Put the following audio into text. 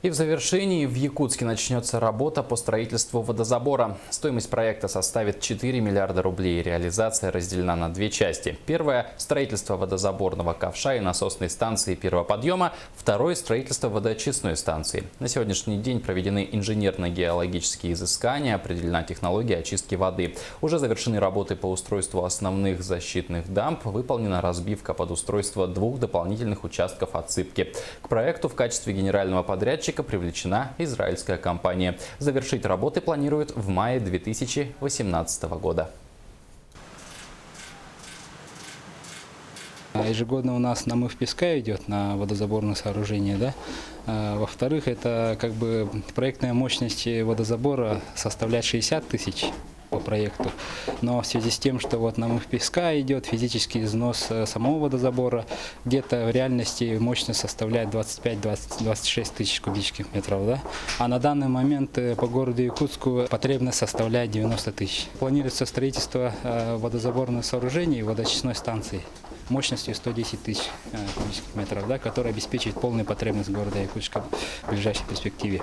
И в завершении в Якутске начнется работа по строительству водозабора. Стоимость проекта составит 4 миллиарда рублей. Реализация разделена на две части. Первое – строительство водозаборного ковша и насосной станции первого подъема. Второе – строительство водоочистной станции. На сегодняшний день проведены инженерно-геологические изыскания, определена технология очистки воды. Уже завершены работы по устройству основных защитных дамб, выполнена разбивка под устройство 2 дополнительных участков отсыпки. К проекту в качестве генерального подрядчика привлечена израильская компания. Завершить работы планируют в мае 2018 года. Ежегодно у нас намыв песка идет на водозаборное сооружение, да? Во-вторых, это проектная мощность водозабора составляет 60 тысяч по проекту. Но в связи с тем, что намыв песка идет, физический износ самого водозабора, где-то в реальности мощность составляет 25-26 тысяч кубических метров. Да? А на данный момент по городу Якутску потребность составляет 90 тысяч. Планируется строительство водозаборных сооружений и водоочистной станции мощностью 110 тысяч кубических метров, да, которая обеспечит полную потребность города Якутска в ближайшей перспективе.